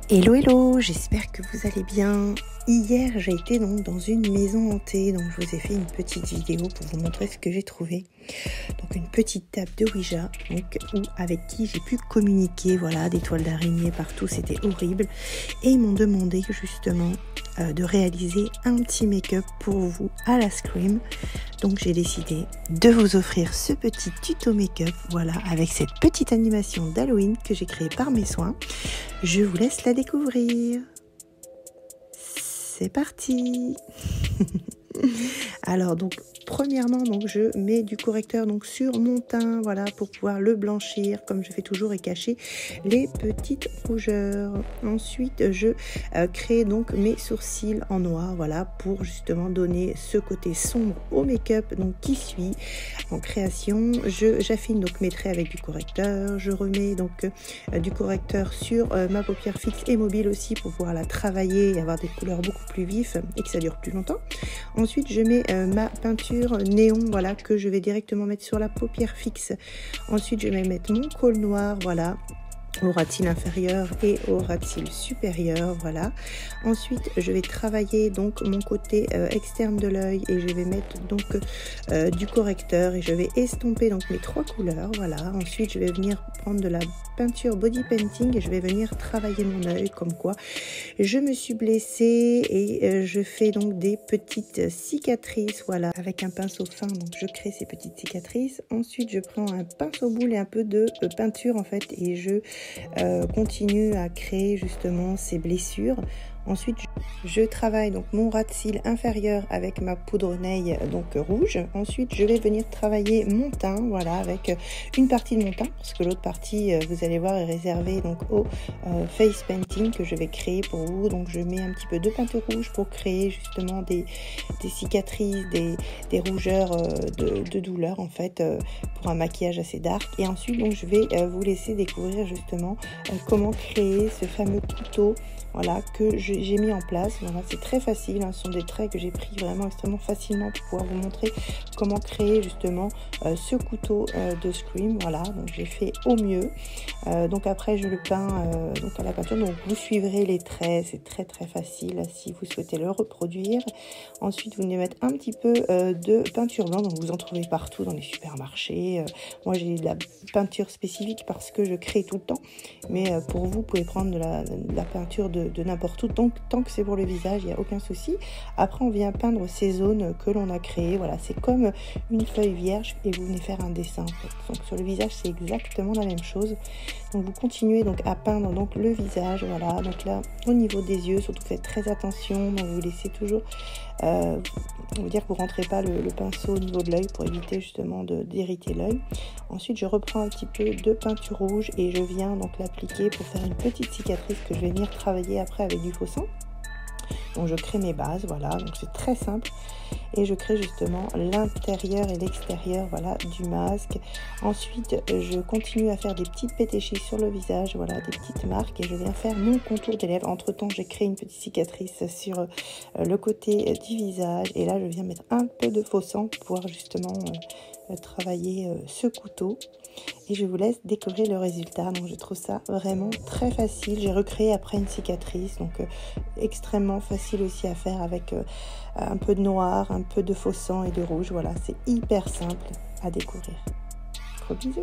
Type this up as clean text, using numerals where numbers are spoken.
Hello hello, j'espère que vous allez bien. Hier j'ai été donc dans une maison hantée, donc je vous ai fait une petite vidéo pour vous montrer ce que j'ai trouvé. Donc une petite table de Ouija, avec qui j'ai pu communiquer, voilà, des toiles d'araignée partout, c'était horrible. Et ils m'ont demandé justement de réaliser un petit make-up pour vous à la Scream. Donc j'ai décidé de vous offrir ce petit tuto make-up, voilà, avec cette petite animation d'Halloween que j'ai créée par mes soins. Je vous laisse la découvrir. C'est parti. Alors donc premièrement donc je mets du correcteur donc sur mon teint, voilà, pour pouvoir le blanchir comme je fais toujours et cacher les petites rougeurs. Ensuite je crée donc mes sourcils en noir, voilà, pour justement donner ce côté sombre au make-up donc qui suit en création. J'affine donc mes traits avec du correcteur, je remets donc du correcteur sur ma paupière fixe et mobile aussi pour pouvoir la travailler et avoir des couleurs beaucoup plus vives et que ça dure plus longtemps. Ensuite, je mets ma peinture néon, voilà, que je vais directement mettre sur la paupière fixe. Ensuite, je vais mettre mon col noir, voilà, au ras de cils inférieur et au ras de cils supérieur, voilà. Ensuite je vais travailler donc mon côté externe de l'œil et je vais mettre donc du correcteur et je vais estomper donc mes trois couleurs, voilà. Ensuite je vais venir prendre de la peinture body painting et je vais venir travailler mon œil, comme quoi je me suis blessée et je fais donc des petites cicatrices, voilà, avec un pinceau fin, donc je crée ces petites cicatrices. Ensuite je prends un pinceau boule et un peu de peinture en fait et je continue à créer justement ces blessures. Ensuite, je travaille donc mon ras de cils inférieur avec ma poudre nail donc rouge. Ensuite, je vais venir travailler mon teint, voilà, avec une partie de mon teint, parce que l'autre partie, vous allez voir, est réservée donc au face painting que je vais créer pour vous. Donc, je mets un petit peu de peinture rouge pour créer justement des cicatrices, des rougeurs de douleur en fait, pour un maquillage assez dark. Et ensuite, donc, je vais vous laisser découvrir justement comment créer ce fameux couteau, voilà, que j'ai mis en place. Voilà, c'est très facile, hein, ce sont des traits que j'ai pris vraiment extrêmement facilement pour pouvoir vous montrer comment créer justement ce couteau de Scream. Voilà, donc j'ai fait au mieux. Donc après je le peins donc à la peinture, donc vous suivrez les traits, c'est très facile si vous souhaitez le reproduire. Ensuite vous venez mettre un petit peu de peinture blanche, donc vous en trouvez partout dans les supermarchés. Moi j'ai de la peinture spécifique parce que je crée tout le temps, mais pour vous pouvez prendre de la peinture de n'importe où, donc tant que c'est pour le visage il n'y a aucun souci. Après on vient peindre ces zones que l'on a créées, voilà, c'est comme une feuille vierge et vous venez faire un dessin en fait. Donc sur le visage c'est exactement la même chose, donc vous continuez donc à peindre donc le visage, voilà. Donc là au niveau des yeux surtout faites très attention, donc vous laissez toujours vous dire que vous rentrez pas le pinceau au niveau de l'œil pour éviter justement d'irriter l'œil. Ensuite je reprends un petit peu de peinture rouge et je viens donc l'appliquer pour faire une petite cicatrice que je vais venir travailler après avec du faux sang. Donc je crée mes bases, voilà, donc c'est très simple et je crée justement l'intérieur et l'extérieur, voilà, du masque. Ensuite je continue à faire des petites pétéchis sur le visage, voilà, des petites marques, et je viens faire mon contour des lèvres. Entre temps j'ai créé une petite cicatrice sur le côté du visage et là je viens mettre un peu de faux sang pour pouvoir justement travailler ce couteau. Et je vous laisse découvrir le résultat. Donc je trouve ça vraiment très facile. J'ai recréé après une cicatrice, donc extrêmement facile aussi à faire avec un peu de noir, un peu de faux sang et de rouge. Voilà, c'est hyper simple à découvrir. Gros bisous.